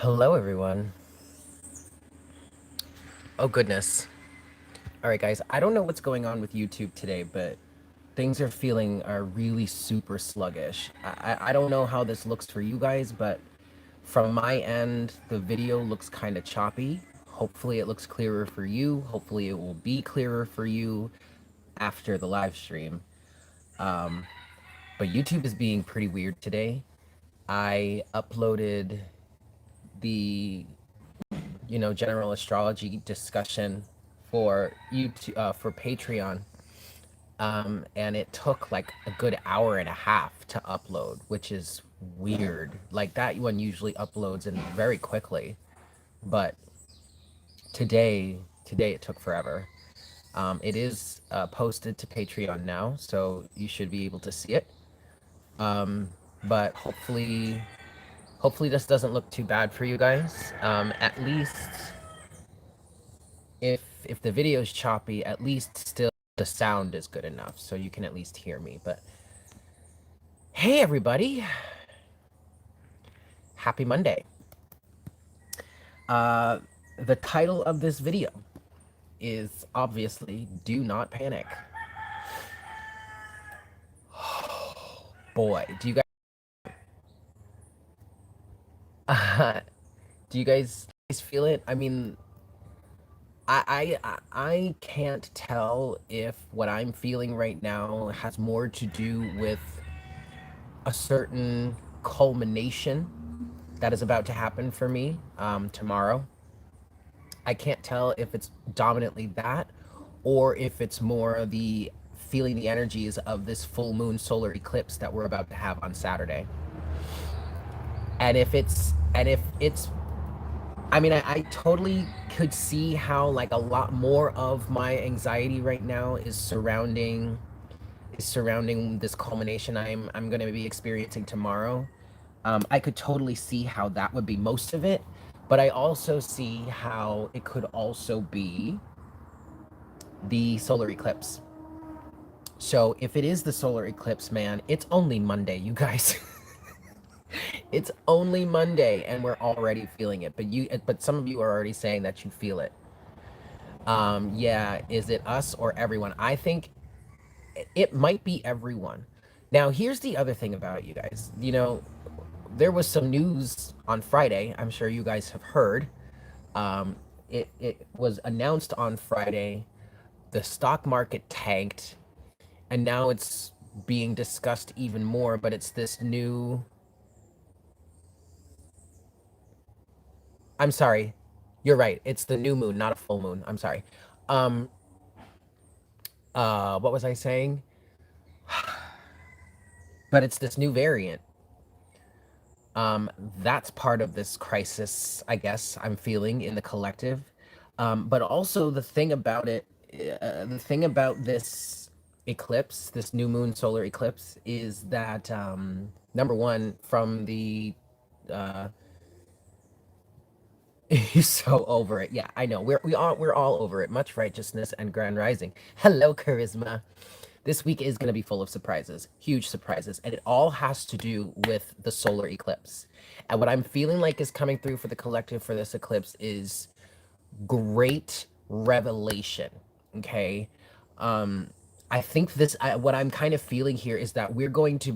Hello, everyone. Oh, goodness. All right, guys. I don't know what's going on with YouTube today, but things are really super sluggish. I don't know how this looks for you guys, but from my end, the video looks kind of choppy. Hopefully, it looks clearer for you. Hopefully, it will be clearer for you after the live stream. But YouTube is being pretty weird today. I uploaded the general astrology discussion for YouTube for Patreon, and it took like a good hour and a half to upload, which is weird. Like that one usually uploads in very quickly, but today it took forever. It is posted to Patreon now, so you should be able to see it. But hopefully this doesn't look too bad for you guys. At least if the video is choppy, at least still the sound is good enough so you can at least hear me. But hey, everybody, happy Monday. The title of this video is obviously "Do Not Panic." Boy, do you guys do you guys feel it? I mean, I can't tell if what I'm feeling right now has more to do with a certain culmination that is about to happen for me tomorrow. I can't tell if it's dominantly that or if it's more the feeling the energies of this full moon solar eclipse that we're about to have on Saturday. And if it's I mean, I totally could see how like a lot more of my anxiety right now is surrounding this culmination I'm going to be experiencing tomorrow. I could totally see how that would be most of it, but I also see how it could also be the solar eclipse. So if it is the solar eclipse, man, it's only Monday, you guys. It's only Monday, and we're already feeling it. But some of you are already saying that you feel it. Yeah, is it us or everyone? I think it might be everyone. Now, here's the other thing about you guys. There was some news on Friday. I'm sure you guys have heard. It was announced on Friday. The stock market tanked, and now it's being discussed even more. But it's this new. I'm sorry. You're right. It's the new moon, not a full moon. I'm sorry. Um. What was I saying? But it's this new variant. That's part of this crisis, I guess, I'm feeling in the collective. But also the thing about this eclipse, this new moon solar eclipse, is that number one, from the he's so over it. Yeah, I know. We're all over it. Much righteousness and grand rising. Hello, charisma. This week is going to be full of surprises, huge surprises, and it all has to do with the solar eclipse. And what I'm feeling like is coming through for the collective for this eclipse is great revelation. Okay. I think what I'm kind of feeling here is that we're like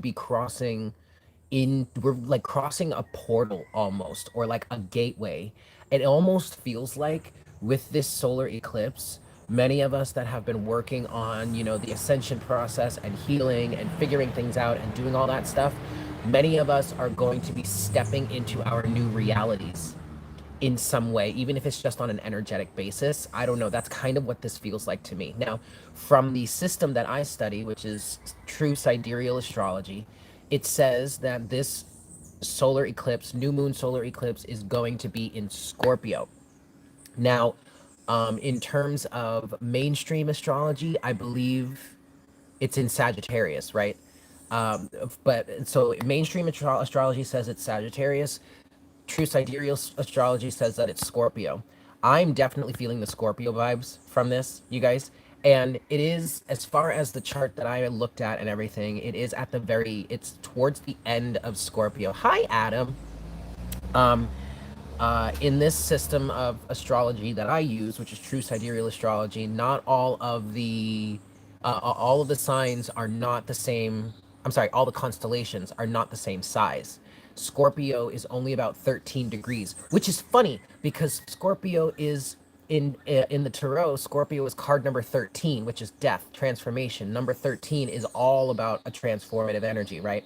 crossing a portal almost, or like a gateway. It almost feels like with this solar eclipse, many of us that have been working on, the ascension process and healing and figuring things out and doing all that stuff, many of us are going to be stepping into our new realities in some way, even if it's just on an energetic basis. I don't know. That's kind of what this feels like to me. Now, from the system that I study, which is true sidereal astrology, it says that this solar eclipse, new moon solar eclipse, is going to be in Scorpio. Now, in terms of mainstream astrology, I believe it's in Sagittarius, right? But so mainstream astrology says it's Sagittarius. True sidereal astrology says that it's Scorpio. I'm definitely feeling the Scorpio vibes from this, you guys. And it is, as far as the chart that I looked at and everything, it's towards the end of Scorpio. Hi, Adam. In this system of astrology that I use, which is true sidereal astrology, not all of the signs are not the same. I'm sorry, all the constellations are not the same size. Scorpio is only about 13 degrees, which is funny because Scorpio is in the tarot. Scorpio is card number 13, which is death, transformation. Number 13 is all about a transformative energy, right?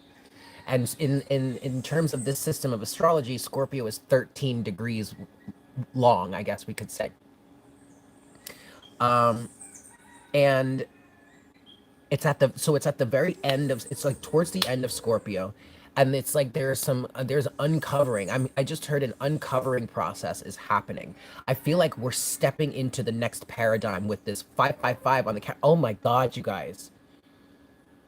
And in terms of this system of astrology, Scorpio is 13 degrees long, I guess we could say. And it's at the very end of, it's like towards the end of Scorpio, and it's like there's uncovering. I just heard an uncovering process is happening. I feel like we're stepping into the next paradigm with this 555 on the oh my god, you guys.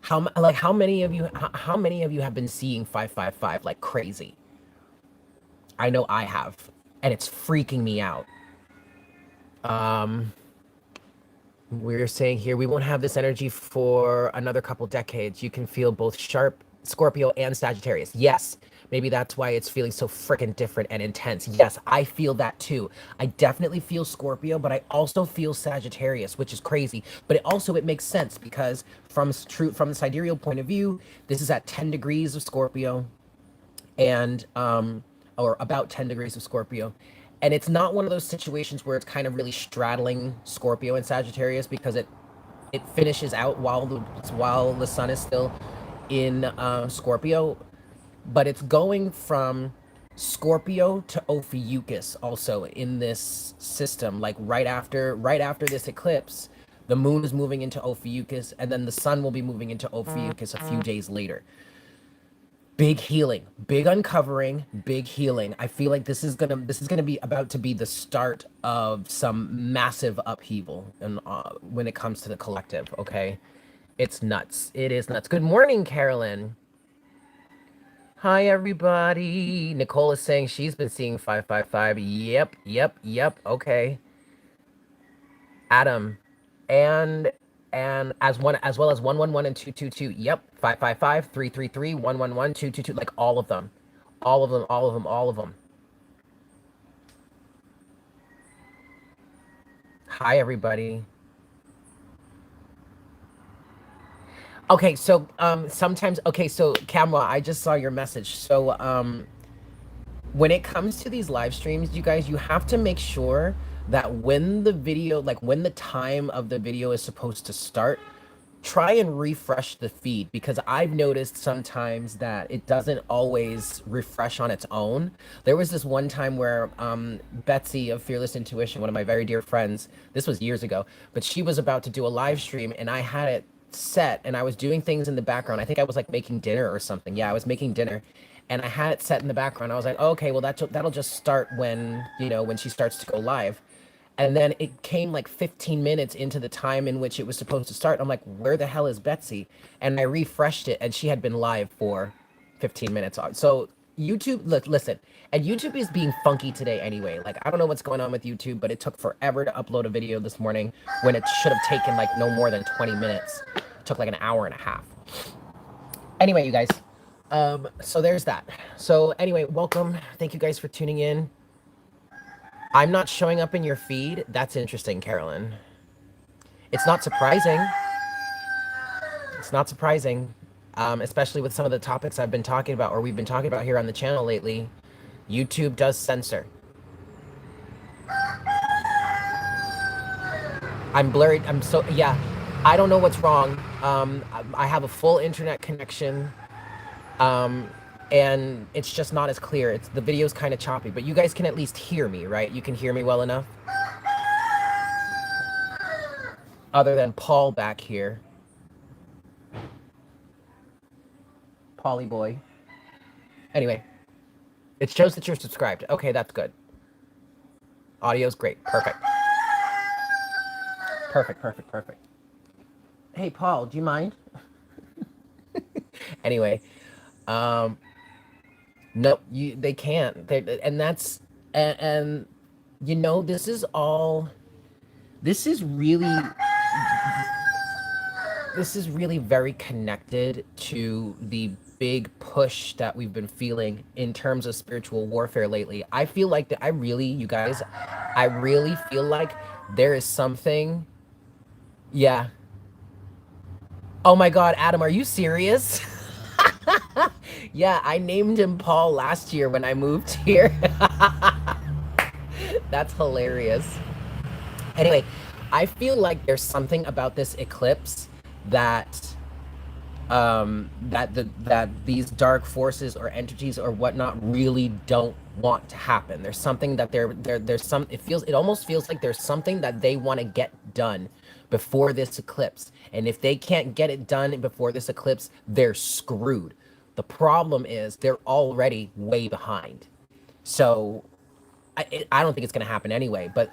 How many of you have been seeing 555 like crazy? I know I have, and it's freaking me out. We're saying here we won't have this energy for another couple decades. You can feel both sharp Scorpio and Sagittarius. Yes, maybe that's why it's feeling so freaking different and intense. Yes, I feel that too. I definitely feel Scorpio, but I also feel Sagittarius, which is crazy. But it makes sense because from the sidereal point of view, this is at 10 degrees of Scorpio, and or about 10 degrees of Scorpio. And it's not one of those situations where it's kind of really straddling Scorpio and Sagittarius, because it finishes out while the sun is still in Scorpio, but it's going from Scorpio to Ophiuchus also in this system. Like right after this eclipse, the moon is moving into Ophiuchus, and then the sun will be moving into Ophiuchus a few days later. Big healing, big uncovering, big healing. I feel like this is gonna be about to be the start of some massive upheaval, and when it comes to the collective. Okay, it's nuts. It is nuts. Good morning, Carolyn. Hi, everybody. Nicole is saying she's been seeing 555. Yep, yep, yep. Okay. Adam, and as well as 111 and 222. Yep, 555, 333, 111, 222. Like all of them, all of them, all of them, all of them. Hi, everybody. Okay, so sometimes, okay, so Kamwa, I just saw your message. So when it comes to these live streams, you guys, you have to make sure that when the video, like when the time of the video is supposed to start, try and refresh the feed, because I've noticed sometimes that it doesn't always refresh on its own. There was this one time where Betsy of Fearless Intuition, one of my very dear friends, this was years ago, but she was about to do a live stream, and I had it set, and I was doing things in the background. I think I was like making dinner or something. Yeah, I was making dinner, and I had it set in the background. I was like, oh, okay, well that'll just start when, when she starts to go live. And then it came like 15 minutes into the time in which it was supposed to start. I'm like, where the hell is Betsy? And I refreshed it, and she had been live for 15 minutes. So YouTube, listen, and YouTube is being funky today anyway. Like, I don't know what's going on with YouTube, but it took forever to upload a video this morning when it should have taken like no more than 20 minutes. It took like an hour and a half. Anyway, you guys, so there's that. So anyway, welcome. Thank you guys for tuning in. I'm not showing up in your feed. That's interesting, Carolyn. It's not surprising. It's not surprising, especially with some of the topics I've been talking about, or we've been talking about here on the channel lately. YouTube does censor. I'm blurred. Yeah. I don't know what's wrong. I have a full internet connection, and it's just not as clear. The video's kind of choppy, but you guys can at least hear me, right? You can hear me well enough. Other than Paul back here. Polly boy. Anyway, it shows that you're subscribed. Okay, that's good. Audio's great. Perfect. Perfect. Hey, Paul, do you mind? Anyway, no, they can't. And that's, and this is really very connected to the big push that we've been feeling in terms of spiritual warfare lately. I feel like that you guys, I really feel like there is something. Yeah. Oh my God, Adam, are you serious? Yeah, I named him Paul last year when I moved here. That's hilarious. Anyway, I feel like there's something about this eclipse that that these dark forces or entities or whatnot really don't want to happen. There's something that there's some, it almost feels like there's something that they want to get done before this eclipse. And if they can't get it done before this eclipse, they're screwed. The problem is they're already way behind. So I don't think it's going to happen anyway, but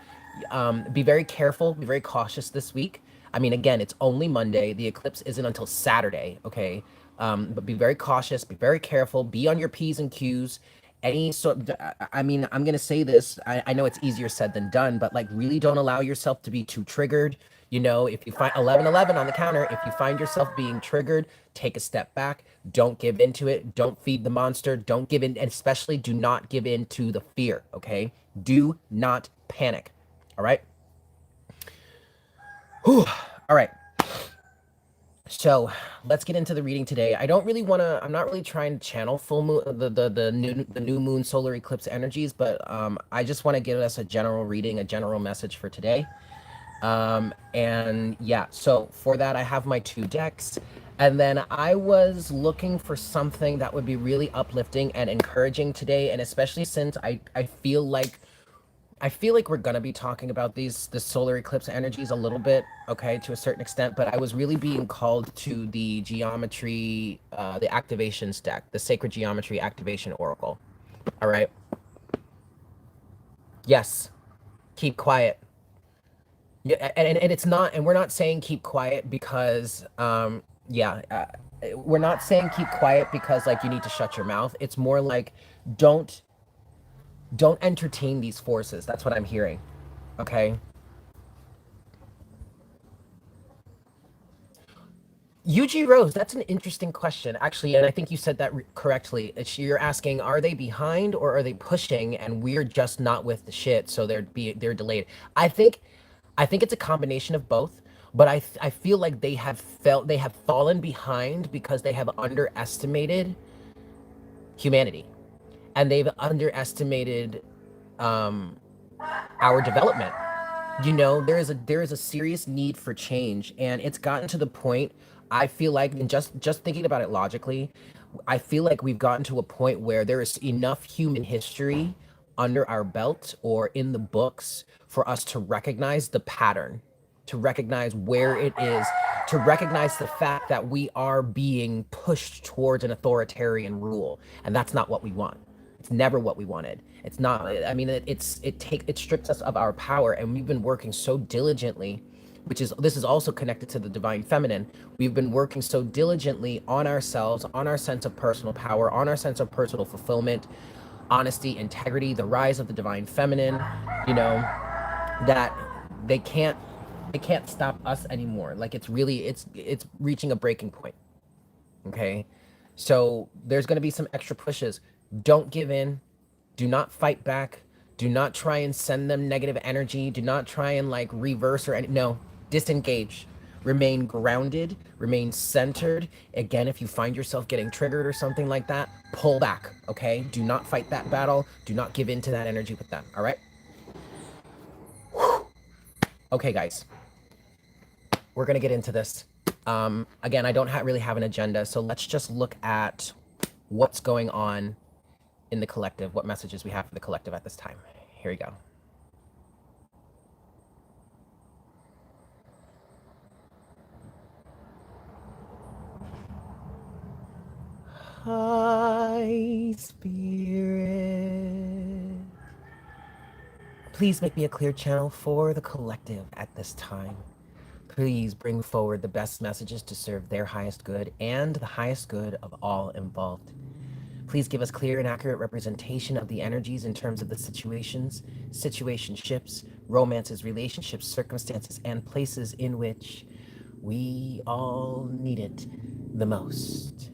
be very careful, be very cautious this week. I mean, again, it's only Monday. The eclipse isn't until Saturday, okay? But be very cautious, be very careful, be on your P's and Q's. Any sort, I mean, I'm going to say this. I know it's easier said than done, but like really don't allow yourself to be too triggered. You know, if you find 1111 on the counter, if you find yourself being triggered, take a step back. Don't give into it. Don't feed the monster. Don't give in, and especially do not give in to the fear, okay? Do not panic, all right? Whew. All right. So let's get into the reading today. I don't really want to. I'm not really trying to channel full moon, the new moon solar eclipse energies, but I just want to give us a general reading, a general message for today. And yeah, so for that, I have my two decks. And then I was looking for something that would be really uplifting and encouraging today. And especially since I feel like we're gonna be talking about the solar eclipse energies a little bit, okay, to a certain extent, but I was really being called to the geometry, the activations deck, the sacred geometry activation oracle. All right. Yes. Keep quiet. Yeah, and it's not, and we're not saying keep quiet because, yeah, we're not saying keep quiet because like you need to shut your mouth. It's more like don't don't entertain these forces. That's what I'm hearing. Okay. UG Rose, that's an interesting question, actually, and I think you said that correctly. You're asking, are they behind or are they pushing, and we're just not with the shit, so they're delayed. I think, I think it's a combination of both, but I feel like they have fallen behind because they have underestimated humanity, and they've underestimated um, our development. You know, there is a serious need for change, and it's gotten to the point, I feel like, and just thinking about it logically, I feel like we've gotten to a point where there is enough human history under our belt or in the books for us to recognize the pattern, to recognize where it is, to recognize the fact that we are being pushed towards an authoritarian rule, and that's not what we want. It's never what we wanted. It's not. I mean, it strips us of our power, and we've been working so diligently, which is, this is also connected to the divine feminine. We've been working so diligently on ourselves, on our sense of personal power, on our sense of personal fulfillment, honesty, integrity, the rise of the divine feminine. You know, that they can't they can't stop us anymore. Like it's really it's reaching a breaking point. Okay. So there's going to be some extra pushes. Don't give in. Do not fight back. Do not try and send them negative energy. Do not try and like reverse or any. No, disengage. Remain grounded. Remain centered. Again, if you find yourself getting triggered or something like that, pull back. Okay. Do not fight that battle. Do not give in to that energy with them. All right. Okay, guys. We're going to get into this. Again, I don't really have an agenda, so let's just look at what's going on in the collective, what messages we have for the collective at this time. Here we go. Hi, Spirit. Please make me a clear channel for the collective at this time. Please bring forward the best messages to serve their highest good and the highest good of all involved. Please give us clear and accurate representation of the energies in terms of the situations, situationships, romances, relationships, circumstances, and places in which we all need it the most.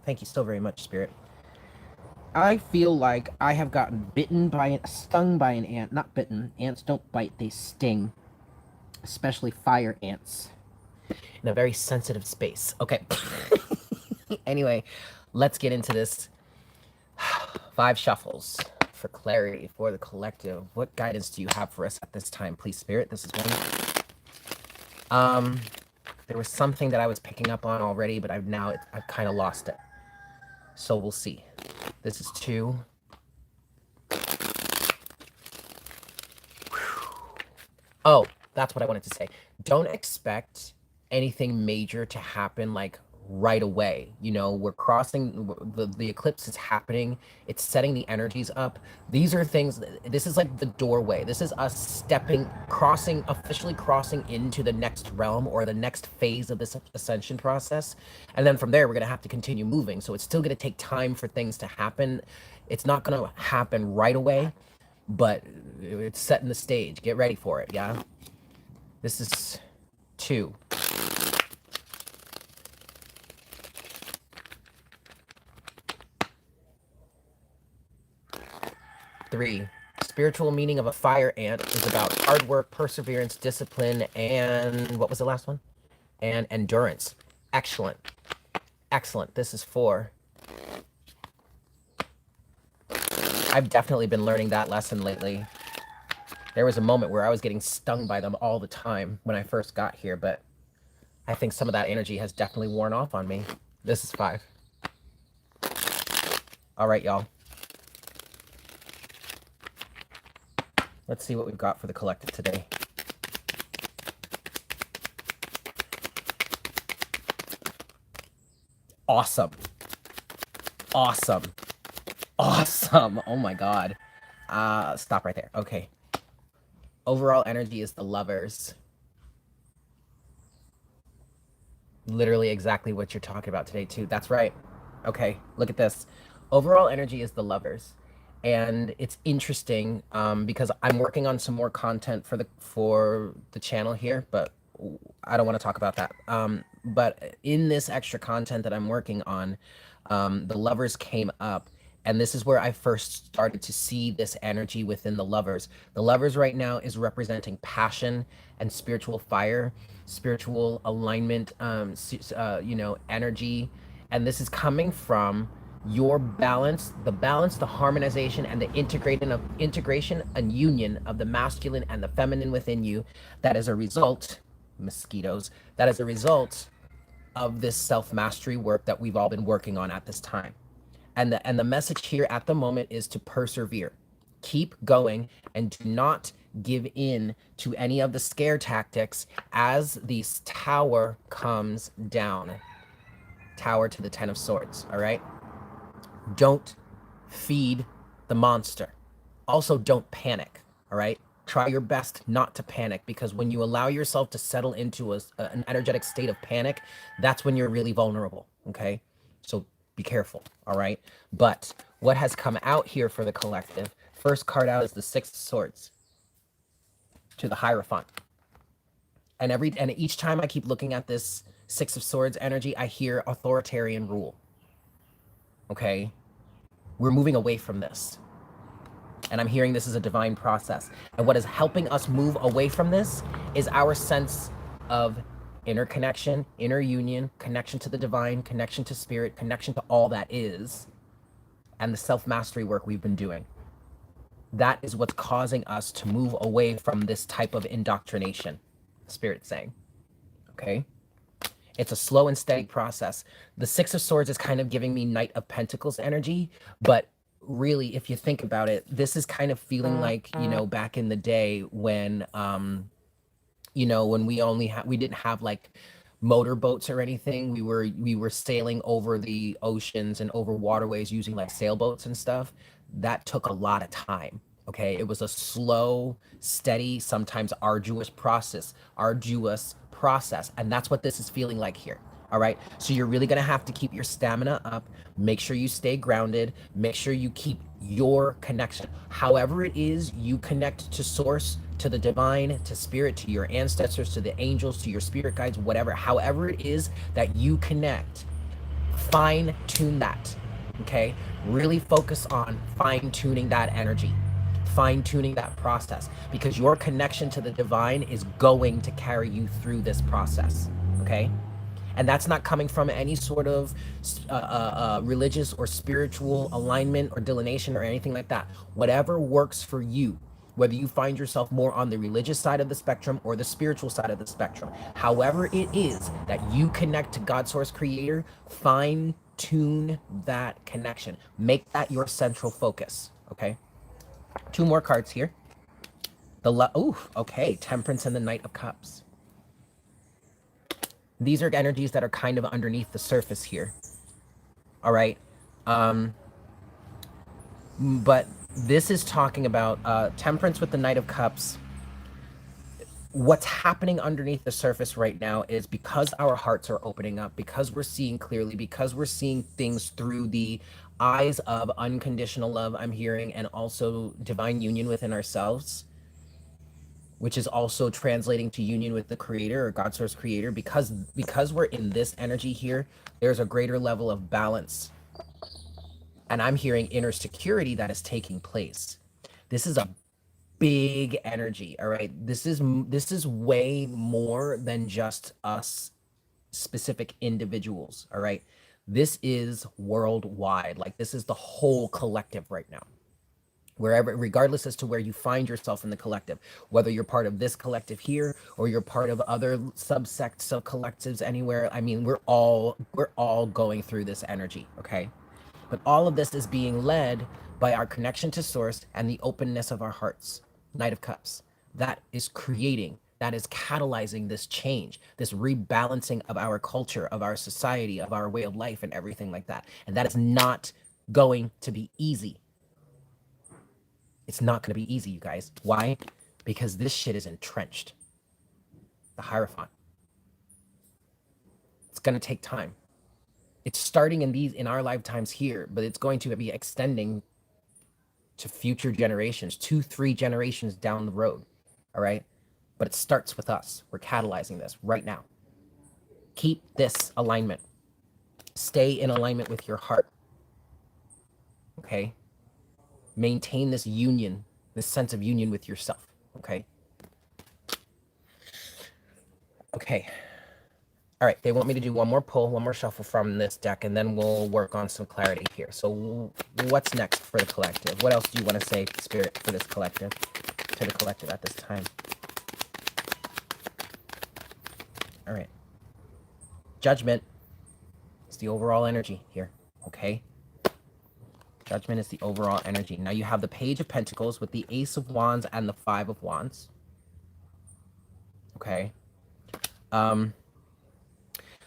Thank you so very much, Spirit. I feel like I have gotten stung by an ant. Not bitten. Ants don't bite, they sting. Especially fire ants. In a very sensitive space. Okay. Anyway, let's get into this. 5 shuffles for clarity for the collective. What guidance do you have for us at this time, please, Spirit? This is one. There was something that I was picking up on already, but I've kind of lost it. So we'll see. This is 2. Oh, that's what I wanted to say. Don't expect anything major to happen like right away. You know, we're crossing, the eclipse is happening. It's setting the energies up. These are things, this is like the doorway. This is us officially crossing into the next realm or the next phase of this ascension process. And then from there, we're going to have to continue moving. So it's still going to take time for things to happen. It's not going to happen right away, but it's setting the stage. Get ready for it, yeah? This is 2. 3. Spiritual meaning of a fire ant is about hard work, perseverance, discipline, and what was the last one? And endurance. Excellent. Excellent. This is 4. I've definitely been learning that lesson lately. There was a moment where I was getting stung by them all the time when I first got here, but I think some of that energy has definitely worn off on me. This is 5. All right, y'all. Let's see what we've got for the collective today. Awesome. Awesome. Awesome. Oh my God. Stop right there. Okay. Overall energy is the Lovers. Literally exactly what you're talking about today too. That's right. Okay, look at this. Overall energy is the Lovers. And it's interesting because I'm working on some more content for the channel here, but I don't want to talk about that. But in this extra content that I'm working on, the Lovers came up, and this is where I first started to see this energy within the Lovers. The Lovers right now is representing passion and spiritual fire, spiritual alignment, energy, and this is coming from your balance, the harmonization, and the integration and union of the masculine and the feminine within you. That is a result, mosquitoes. That is a result of this self-mastery work that we've all been working on at this time. And the message here at the moment is to persevere. Keep going and do not give in to any of the scare tactics as the tower comes down. Tower to the 10 of Swords, all right? Don't feed the monster. Also, don't panic, all right? Try your best not to panic, because when you allow yourself to settle into an energetic state of panic, that's when you're really vulnerable, okay? So be careful, all right? But what has come out here for the collective, first card out is the 6 of Swords to the Hierophant. And each time I keep looking at this 6 of Swords energy, I hear authoritarian rule. Okay? We're moving away from this. And I'm hearing this is a divine process. And what is helping us move away from this is our sense of inner connection, inner union, connection to the divine, connection to spirit, connection to all that is, and the self-mastery work we've been doing. That is what's causing us to move away from this type of indoctrination, Spirit's saying. Okay? It's a slow and steady process. The 6 of Swords is kind of giving me Knight of Pentacles energy, but really, if you think about it, this is kind of feeling like, back in the day when, when we didn't have like motorboats or anything. We were sailing over the oceans and over waterways using like sailboats and stuff. That took a lot of time. Okay, it was a slow, steady, sometimes arduous process, and that's what this is feeling like here. All right, so you're really gonna have to keep your stamina up. Make sure you stay grounded. Make sure you keep your connection. However it is you connect to source, to the divine, to spirit, to your ancestors, to the angels, to your spirit guides, whatever. However it is that you connect, fine tune that. Okay, really focus on fine tuning that energy, fine tuning that process, because your connection to the divine is going to carry you through this process. Okay, and that's not coming from any sort of religious or spiritual alignment or delineation or anything like that. Whatever works for you, whether you find yourself more on the religious side of the spectrum or the spiritual side of the spectrum, however it is that you connect to God Source Creator, fine tune that connection. Make that your central focus. Okay. Two more cards here. Okay. Temperance and the Knight of Cups. These are energies that are kind of underneath the surface here. All right. But this is talking about Temperance with the Knight of Cups. What's happening underneath the surface right now is because our hearts are opening up, because we're seeing clearly, because we're seeing things through the eyes of unconditional love, I'm hearing, and also divine union within ourselves, which is also translating to union with the creator or God Source Creator. Because we're in this energy here, there's a greater level of balance, and I'm hearing inner security that is taking place. This is a big energy. All right, this is way more than just us specific individuals. All right, this is worldwide. Like, this is the whole collective right now, wherever, regardless as to where you find yourself in the collective, whether you're part of this collective here or you're part of other subsects of collectives anywhere. I mean, we're all going through this energy. Okay, but all of this is being led by our connection to source and the openness of our hearts. Knight of Cups. That is creating, that is catalyzing this change, this rebalancing of our culture, of our society, of our way of life, and everything like that. And that is not going to be easy. It's not going to be easy, you guys. Why? Because this shit is entrenched. The Hierophant. It's going to take time. It's starting in our lifetimes here, but it's going to be extending to future generations, 2-3 generations down the road. All right, but it starts with us. We're catalyzing this right now. Keep this alignment. Stay in alignment with your heart. Okay, maintain this union, this sense of union with yourself. Okay. Okay. All right, they want me to do one more pull, one more shuffle from this deck, and then we'll work on some clarity here. So what's next for the collective? What else do you want to say, Spirit, for this collective, to the collective at this time? All right. Judgment is the overall energy here, okay? Judgment is the overall energy. Now you have the Page of Pentacles with the Ace of Wands and the Five of Wands. Okay.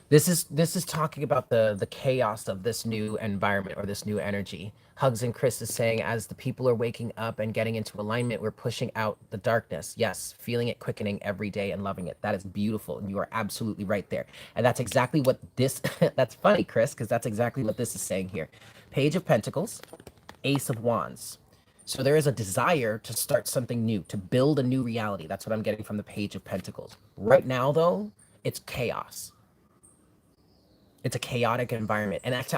This is talking about the chaos of this new environment or this new energy. Hugs and Chris is saying, as the people are waking up and getting into alignment, we're pushing out the darkness. Yes, feeling it quickening every day and loving it. That is beautiful. And you are absolutely right there. And that's exactly what this, that's funny, Chris, because that's exactly what this is saying here. Page of Pentacles, Ace of Wands. So there is a desire to start something new, to build a new reality. That's what I'm getting from the Page of Pentacles. Right now, though, it's chaos. It's a chaotic environment, and that's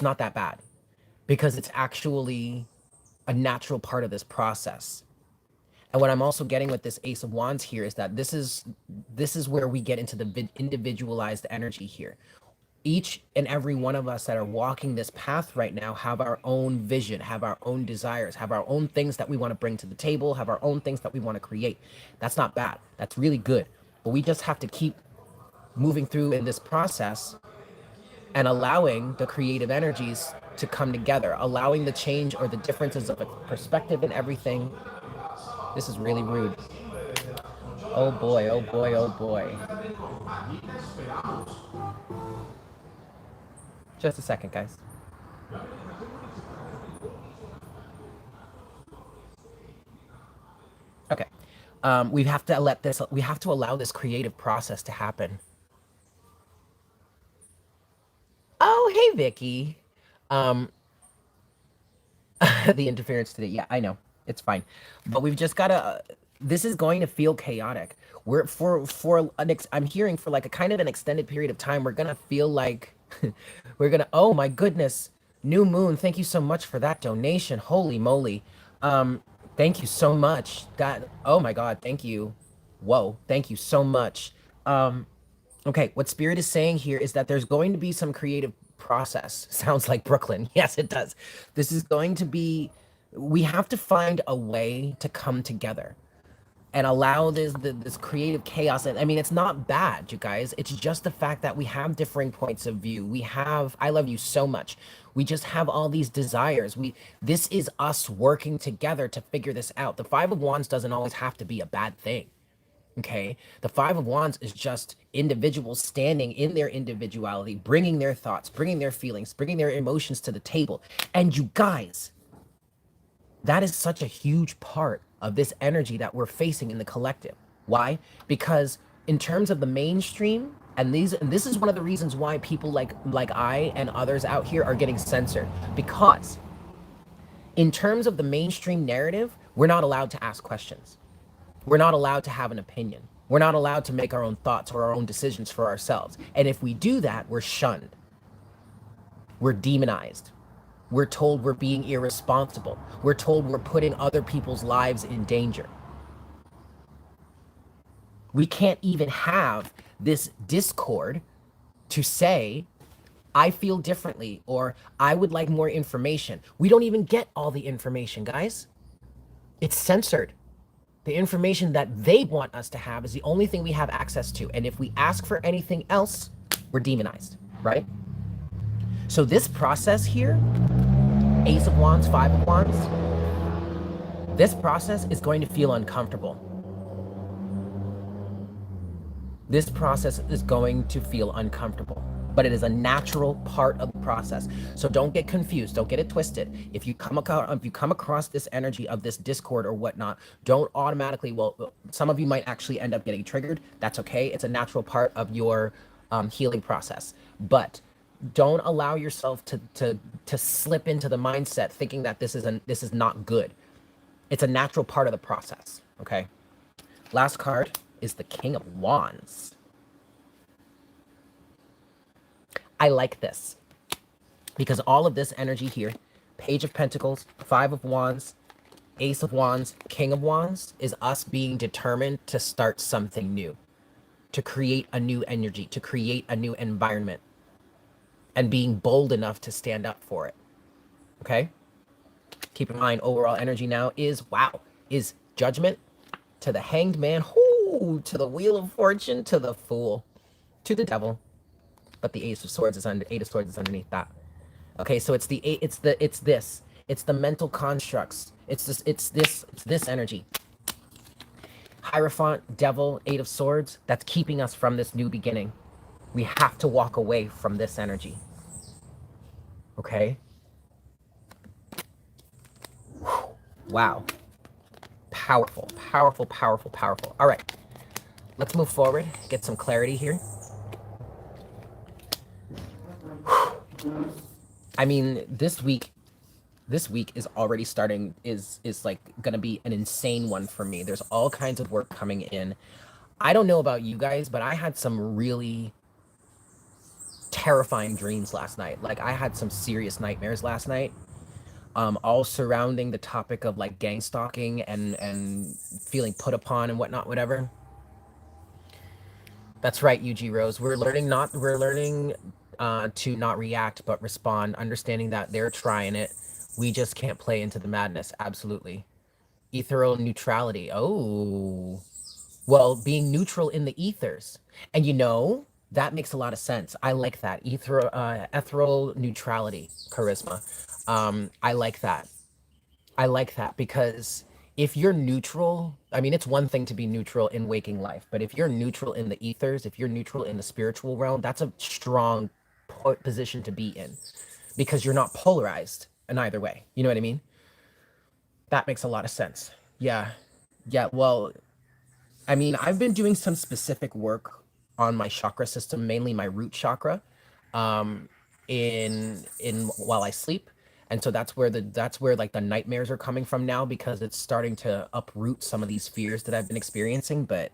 not that bad, because it's actually a natural part of this process. And what I'm also getting with this Ace of Wands here is that this is where we get into the individualized energy here. Each and every one of us that are walking this path right now have our own vision, have our own desires, have our own things that we want to bring to the table, have our own things that we want to create. That's not bad. That's really good. But we just have to keep moving through in this process and allowing the creative energies to come together, allowing the change or the differences of a perspective and everything. This is really rude. Oh boy, oh boy, oh boy. Just a second, guys. Okay. We have to allow this creative process to happen. Oh, hey, Vicky. Um, the interference today. Yeah, I know. It's fine. But we've just got to, this is going to feel chaotic. I'm hearing for like a kind of an extended period of time, we're going to feel like We're gonna. Oh my goodness, New Moon. Thank you so much for that donation. Holy moly. Um, thank you so much. That. Oh my God. Thank you. Whoa. Thank you so much. Um, okay. What Spirit is saying here is that there's going to be some creative process. Sounds like Brooklyn. Yes, it does. This is going to be. We have to find a way to come together and allow this creative chaos. And I mean, it's not bad, you guys. It's just the fact that we have differing points of view. We have, I love you so much. We just have all these desires. This is us working together to figure this out. The Five of Wands doesn't always have to be a bad thing. Okay. The Five of Wands is just individuals standing in their individuality, bringing their thoughts, bringing their feelings, bringing their emotions to the table. And you guys, that is such a huge part of this energy that we're facing in the collective. Why? Because in terms of the mainstream, and this is one of the reasons why people like I and others out here are getting censored. Because in terms of the mainstream narrative, we're not allowed to ask questions. We're not allowed to have an opinion. We're not allowed to make our own thoughts or our own decisions for ourselves. And if we do that, we're shunned. We're demonized. We're told we're being irresponsible. We're told we're putting other people's lives in danger. We can't even have this discord to say, I feel differently, or I would like more information. We don't even get all the information, guys. It's censored. The information that they want us to have is the only thing we have access to. And if we ask for anything else, we're demonized, right? So this process here, Ace of Wands, Five of Wands, this process is going to feel uncomfortable. This process is going to feel uncomfortable, but it is a natural part of the process. So don't get confused. Don't get it twisted. If you come across this energy of this discord or whatnot, don't automatically, well, some of you might actually end up getting triggered. That's okay. It's a natural part of your healing process. But don't allow yourself to slip into the mindset thinking that this is not good. It's a natural part of the process, okay? Last card is the King of Wands. I like this because all of this energy here, Page of Pentacles, Five of Wands, Ace of Wands, King of Wands, is us being determined to start something new, to create a new energy, to create a new environment, and being bold enough to stand up for it, okay? Keep in mind, overall energy now is, wow, is Judgment to the Hanged Man, to the Wheel of Fortune, to the Fool, to the Devil, but the Eight of Swords is underneath that. Okay, so it's the mental constructs. It's this energy. Hierophant, Devil, Eight of Swords. That's keeping us from this new beginning. We have to walk away from this energy. Okay. Wow. Powerful, powerful, powerful, powerful. All right. Let's move forward. Get some clarity here. I mean, this week is already starting, is like gonna be an insane one for me. There's all kinds of work coming in. I don't know about you guys, but I had some really terrifying dreams last night. Like, I had some serious nightmares last night, all surrounding the topic of like gang stalking and feeling put upon and whatnot, whatever. That's right, UG Rose. We're learning to not react but respond, understanding that they're trying it. We just can't play into the madness. Absolutely. Ethereal neutrality. Oh. Well, being neutral in the ethers. And that makes a lot of sense. I like that. Ethereal neutrality, charisma. I like that. I like that because if you're neutral, I mean, it's one thing to be neutral in waking life, but if you're neutral in the ethers, if you're neutral in the spiritual realm, that's a strong position to be in because you're not polarized in either way. You know what I mean? That makes a lot of sense. Yeah. Yeah. Well, I mean, I've been doing some specific work on my chakra system, mainly my root chakra, um, in while I sleep. And so that's where like the nightmares are coming from now because it's starting to uproot some of these fears that I've been experiencing. But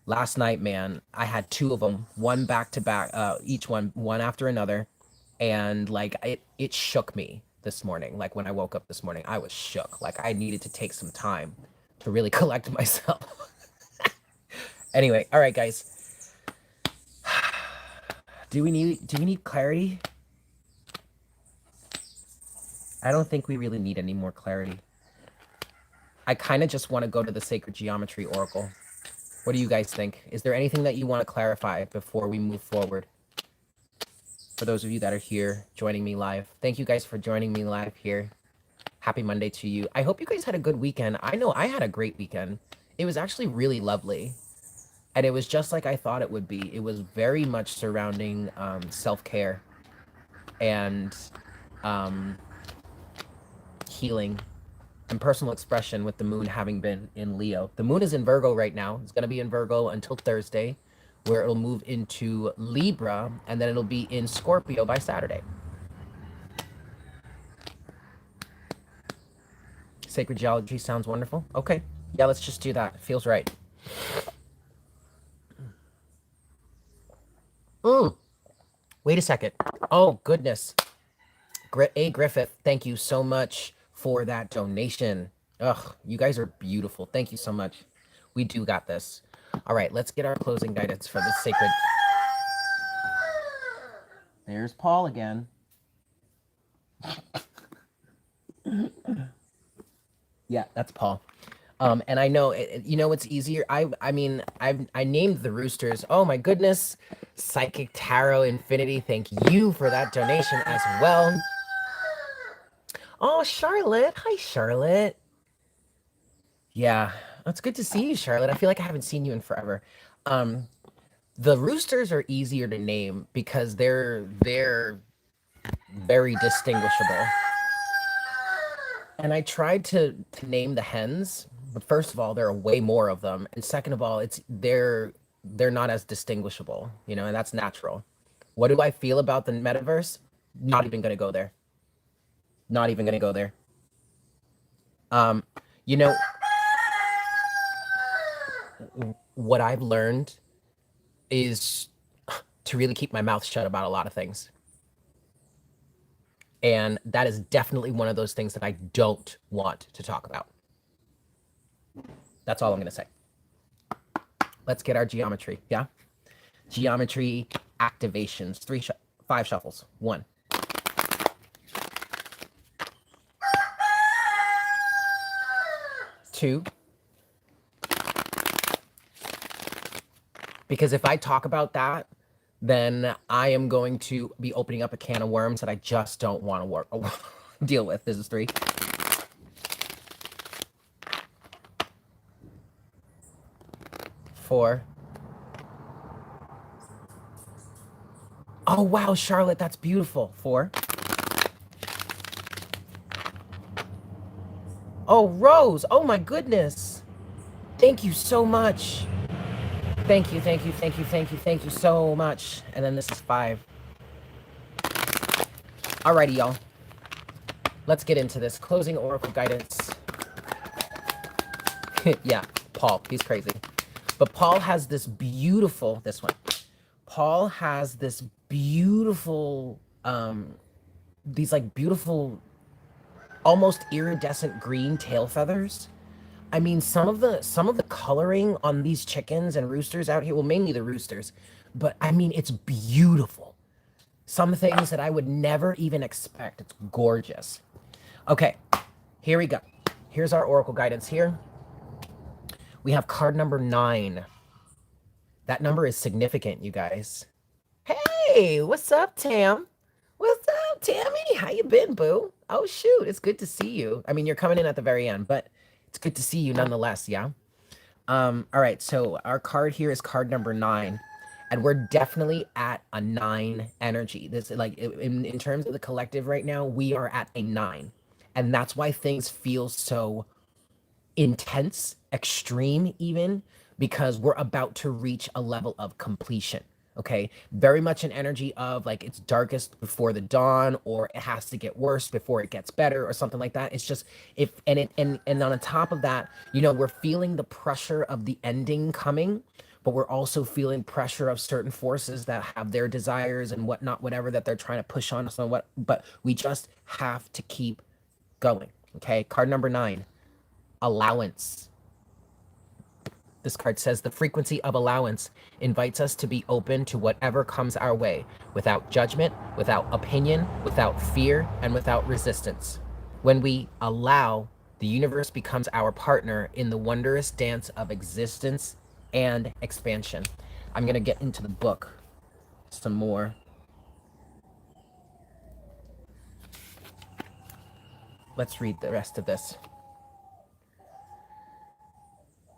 Last night, man, I had two of them, one back to back, each one after another, and like it shook me this morning. Like when I woke up this morning, I was shook. Like I needed to take some time to really collect myself. Anyway, all right, guys. Do we need clarity? I don't think we really need any more clarity. I kind of just want to go to the Sacred Geometry Oracle. What do you guys think? Is there anything that you want to clarify before we move forward? For those of you that are here joining me live, thank you guys for joining me live here. Happy Monday to you. I hope you guys had a good weekend. I know I had a great weekend. It was actually really lovely. And it was just like I thought it would be. It was very much surrounding self-care and healing and personal expression, with the moon having been in Leo. The moon is in Virgo right now. It's going to be in Virgo until Thursday, where it'll move into Libra, and then it'll be in Scorpio by Saturday. Sacred geology sounds wonderful. Okay. Yeah, let's just do that. It feels right. Wait a second. Oh, goodness. A. Griffith, thank you so much for that donation. Ugh, you guys are beautiful. Thank you so much. We do got this. All right, let's get our closing guidance for the sacred. There's Paul again. Yeah, that's Paul. And I know, you know, it's easier. I mean, I named the roosters. Oh my goodness. Psychic Tarot Infinity, thank you for that donation as well. Oh, Charlotte. Hi, Charlotte. Yeah, it's good to see you, Charlotte. I feel like I haven't seen you in forever. The roosters are easier to name because they're very distinguishable. And I tried to name the hens, but first of all, there are way more of them, and second of all, they're not as distinguishable, you know, and that's natural. What do I feel about the metaverse? Not even gonna go there. Not even gonna go there. You know, what I've learned is to really keep my mouth shut about a lot of things. And that is definitely one of those things that I don't want to talk about. That's all I'm going to say. Let's get our geometry. Yeah. Geometry activations. 5 shuffles. 1. 2. Because if I talk about that, then I am going to be opening up a can of worms that I just don't want to deal with. This is 3. 4. Oh, wow, Charlotte, that's beautiful. 4. Oh, Rose. Oh, my goodness. Thank you so much. Thank you, thank you, thank you, thank you, thank you so much. And then this is 5. Alrighty, y'all. Let's get into this. Closing oracle guidance. Yeah, Paul. He's crazy. But Paul has this beautiful, this one. Paul has this beautiful, these like beautiful, almost iridescent green tail feathers. I mean, some of the coloring on these chickens and roosters out here, well, mainly the roosters, but I mean, it's beautiful. Some things that I would never even expect. It's gorgeous. Okay, here we go. Here's our oracle guidance here. We have card number 9. That number is significant, you guys. Hey, what's up, Tam? What's up, Tammy? How you been, boo? Oh, shoot, it's good to see you. I mean, you're coming in at the very end, but it's good to see you nonetheless, yeah? All right, so our card here is card number 9, and we're definitely at a 9 energy. This, like, in terms of the collective right now, we are at a 9, and that's why things feel so intense, extreme even, because we're about to reach a level of completion. Okay, very much an energy of like it's darkest before the dawn, or it has to get worse before it gets better, or something like that. It's just if and on top of that, you know, we're feeling the pressure of the ending coming, but we're also feeling pressure of certain forces that have their desires and whatnot, whatever that they're trying to push on us, but we just have to keep going. Okay, card number 9, allowance. This card says the frequency of allowance invites us to be open to whatever comes our way, without judgment, without opinion, without fear, and without resistance. When we allow, the universe becomes our partner in the wondrous dance of existence and expansion. I'm going to get into the book some more. Let's read the rest of this.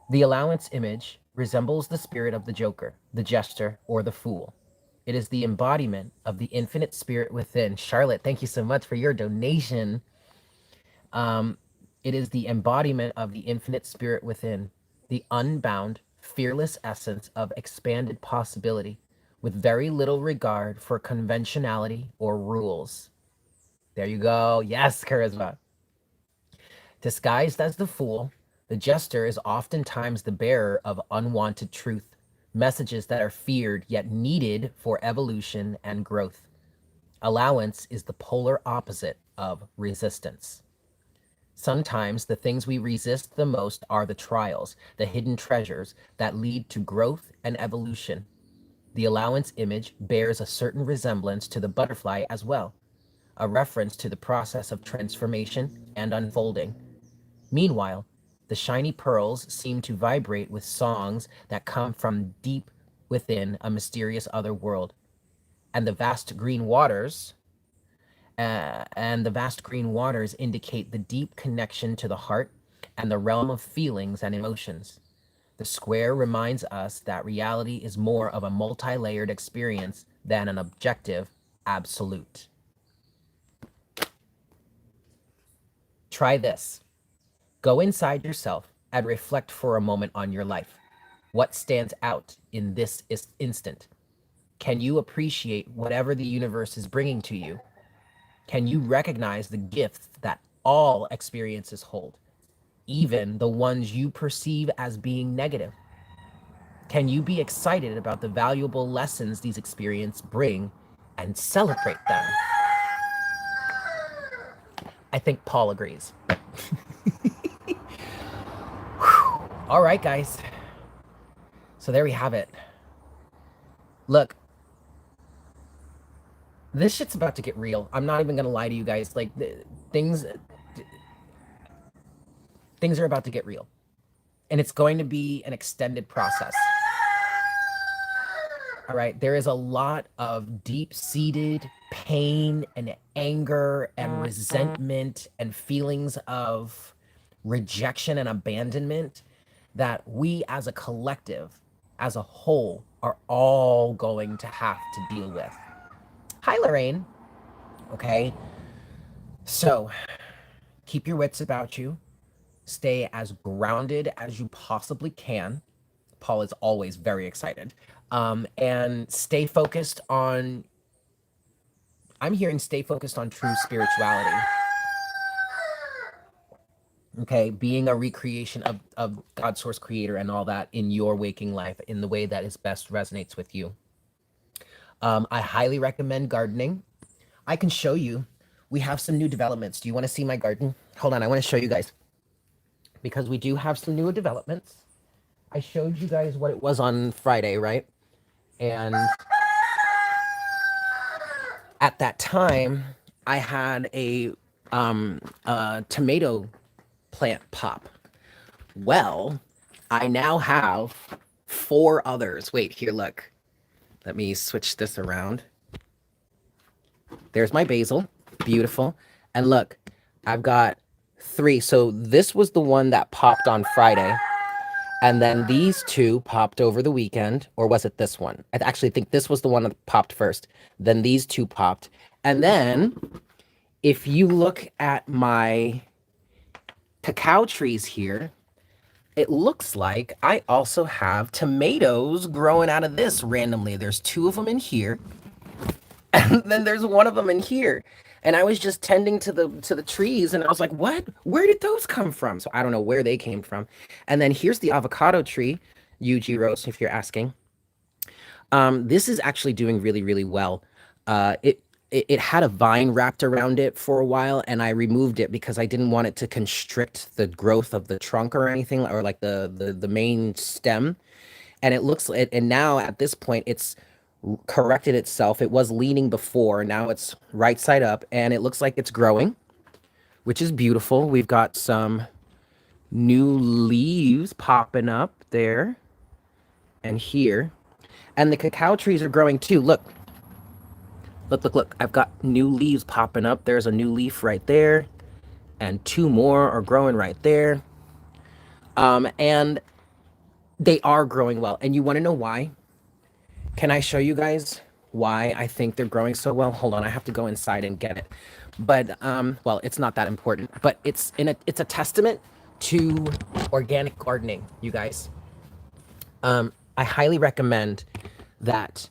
The allowance image resembles the spirit of the joker, the jester, or the fool. It is the embodiment of the infinite spirit within. Charlotte, thank you so much for your donation. It is the embodiment of the infinite spirit within, the unbound, fearless essence of expanded possibility, with very little regard for conventionality or rules. There you go. Yes, charisma. Disguised as the fool, the jester is oftentimes the bearer of unwanted truth, messages that are feared yet needed for evolution and growth. Allowance is the polar opposite of resistance. Sometimes the things we resist the most are the trials, the hidden treasures that lead to growth and evolution. The allowance image bears a certain resemblance to the butterfly as well, a reference to the process of transformation and unfolding. Meanwhile, the shiny pearls seem to vibrate with songs that come from deep within a mysterious other world. And the vast green waters indicate the deep connection to the heart and the realm of feelings and emotions. The square reminds us that reality is more of a multi-layered experience than an objective absolute. Try this. Go inside yourself and reflect for a moment on your life. What stands out in this instant? Can you appreciate whatever the universe is bringing to you? Can you recognize the gifts that all experiences hold, even the ones you perceive as being negative? Can you be excited about the valuable lessons these experiences bring and celebrate them? I think Paul agrees. All right, guys. So there we have it. Look, this shit's about to get real. I'm not even gonna lie to you guys. Like, things are about to get real, and it's going to be an extended process. All right, there is a lot of deep-seated pain and anger and resentment and feelings of rejection and abandonment that we as a collective, as a whole, are all going to have to deal with. Hi, Lorraine. Okay, so keep your wits about you. Stay as grounded as you possibly can. Paul is always very excited. And stay focused on, I'm hearing stay focused on true spirituality. Okay, being a recreation of God's source creator and all that in your waking life in the way that is best resonates with you. I highly recommend gardening. I can show you. We have some new developments. Do you want to see my garden? Hold on, I want to show you guys. Because we do have some new developments. I showed you guys what it was on Friday, right? And at that time, I had a tomato plant pop. Well, I now have 4 others. Wait, here, look. Let me switch this around. There's my basil. Beautiful. And look, I've got 3. So this was the one that popped on Friday. And then these 2 popped over the weekend. Or was it this one? I actually think this was the one that popped first. Then these 2 popped. And then if you look at my cacao trees here, it looks like I also have tomatoes growing out of this randomly. There's 2 of them in here. And then there's 1 of them in here. And I was just tending to the trees, and I was like, what? Where did those come from? So I don't know where they came from. And then here's the avocado tree. Yuji Rose, if you're asking. This is actually doing really, really well. It had a vine wrapped around it for a while, and I removed it because I didn't want it to constrict the growth of the trunk or anything, or like the main stem. And it looks, and now at this point, it's corrected itself. It was leaning before, now it's right side up, and it looks like it's growing, which is beautiful. We've got some new leaves popping up there and here. And the cacao trees are growing too. Look, look, look, look. I've got new leaves popping up. There's a new leaf right there. And two more are growing right there. And they are growing well. And you want to know why? Can I show you guys why I think they're growing so well? Hold on, I have to go inside and get it. But well, it's not that important. But it's a testament to organic gardening, you guys. I highly recommend that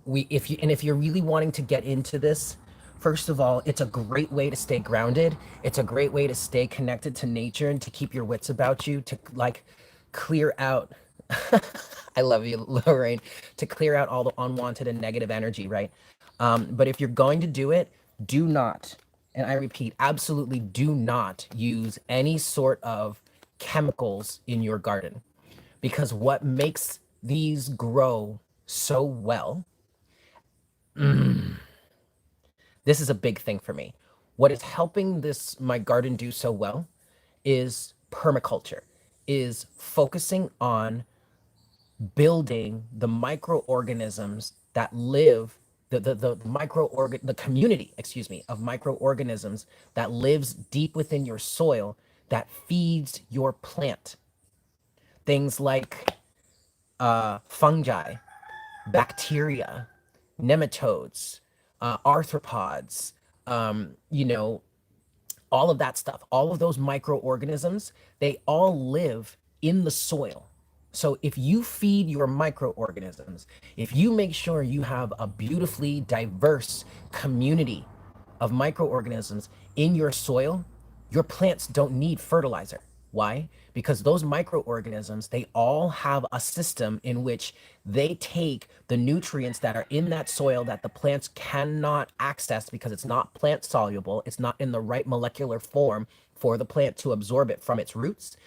if you're really wanting to get into this, first of all, it's a great way to stay grounded. It's a great way to stay connected to nature and to keep your wits about you, to like clear out I love you, Lorraine, to clear out all the unwanted and negative energy, right? But if you're going to do it, do not, and I repeat, absolutely do not use any sort of chemicals in your garden, because what makes these grow so well, this is a big thing for me. What is helping this my garden do so well is permaculture, is focusing on building the microorganisms that live, the community, excuse me, of microorganisms that lives deep within your soil, that feeds your plant. Things like fungi, bacteria, nematodes, arthropods, you know, all of that stuff, all of those microorganisms, they all live in the soil. So if you feed your microorganisms, if you make sure you have a beautifully diverse community of microorganisms in your soil, your plants don't need fertilizer. Why? Because those microorganisms, they all have a system in which they take the nutrients that are in that soil that the plants cannot access because it's not plant soluble, it's not in the right molecular form for the plant to absorb it from its roots.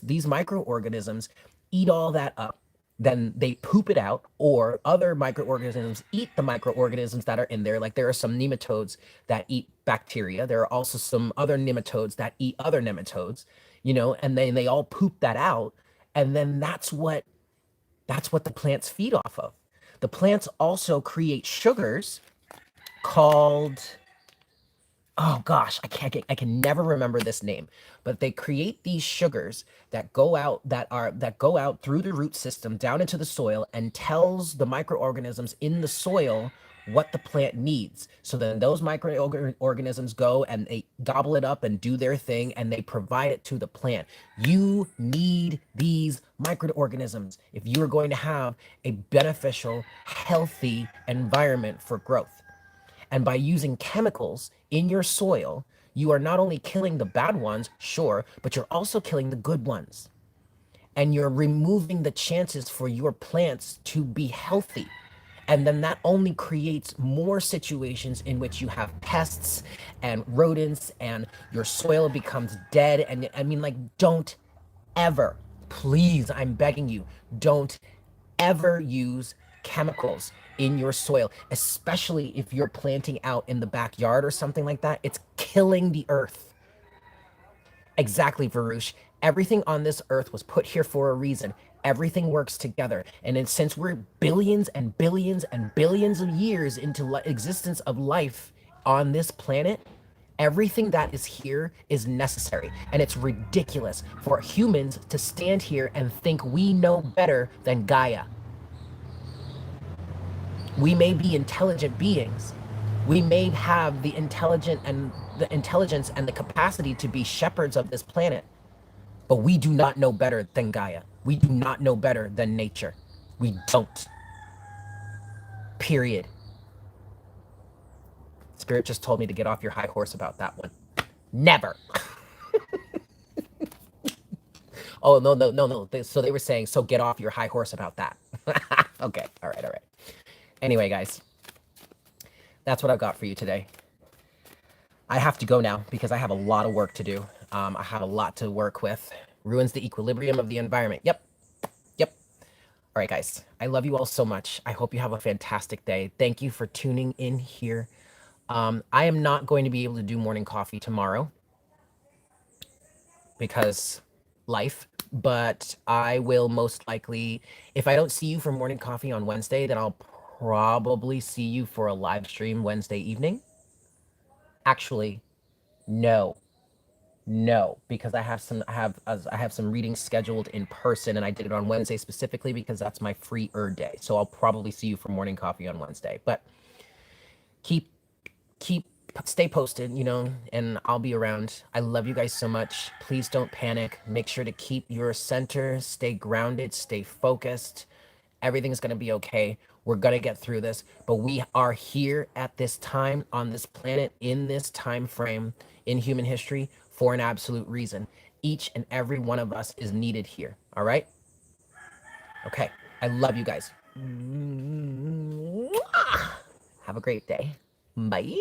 These microorganisms eat all that up, then they poop it out, or other microorganisms eat the microorganisms that are in there. Like there are some nematodes that eat bacteria. There are also some other nematodes that eat other nematodes, you know, and then they all poop that out. And then that's what the plants feed off of. The plants also create sugars called, oh gosh, I can never remember this name, but they create these sugars that go out through the root system down into the soil and tells the microorganisms in the soil what the plant needs. So then those microorganisms go and they gobble it up and do their thing and they provide it to the plant. You need these microorganisms if you are going to have a beneficial, healthy environment for growth. And by using chemicals in your soil, you are not only killing the bad ones, sure, but you're also killing the good ones. And you're removing the chances for your plants to be healthy. And then that only creates more situations in which you have pests and rodents and your soil becomes dead. And I mean, like, don't ever, please, I'm begging you, don't ever use chemicals in your soil, especially if you're planting out in the backyard or something like that. It's killing the earth. Exactly, Varush. Everything on this earth was put here for a reason. Everything works together. And then since we're billions and billions and billions of years into existence of life on this planet, everything that is here is necessary. And it's ridiculous for humans to stand here and think we know better than Gaia. We may be intelligent beings. We may have the intelligence and the capacity to be shepherds of this planet, but we do not know better than Gaia. We do not know better than nature. We don't. Period. Spirit just told me to get off your high horse about that one. Never. Oh, no, no, no, no. So they were saying, so get off your high horse about that. Okay, all right, all right. Anyway, guys, that's what I've got for you today. I have to go now because I have a lot of work to do. I have a lot to work with. Ruins the equilibrium of the environment. Yep, yep. All right, guys. I love you all so much. I hope you have a fantastic day. Thank you for tuning in here. I am not going to be able to do morning coffee tomorrow because life, but I will most likely, if I don't see you for morning coffee on Wednesday, then I'll probably see you for a live stream Wednesday evening. Actually, no. No, because I have some readings scheduled in person, and I did it on Wednesday specifically because that's my free day. So I'll probably see you for morning coffee on Wednesday. But keep keep stay posted, and I'll be around. I love you guys so much. Please don't panic. Make sure to keep your center, stay grounded, stay focused. Everything's going to be okay. We're going to get through this, but we are here at this time on this planet in this time frame in human history for an absolute reason. Each and every one of us is needed here. All right? Okay. I love you guys. Have a great day. Bye.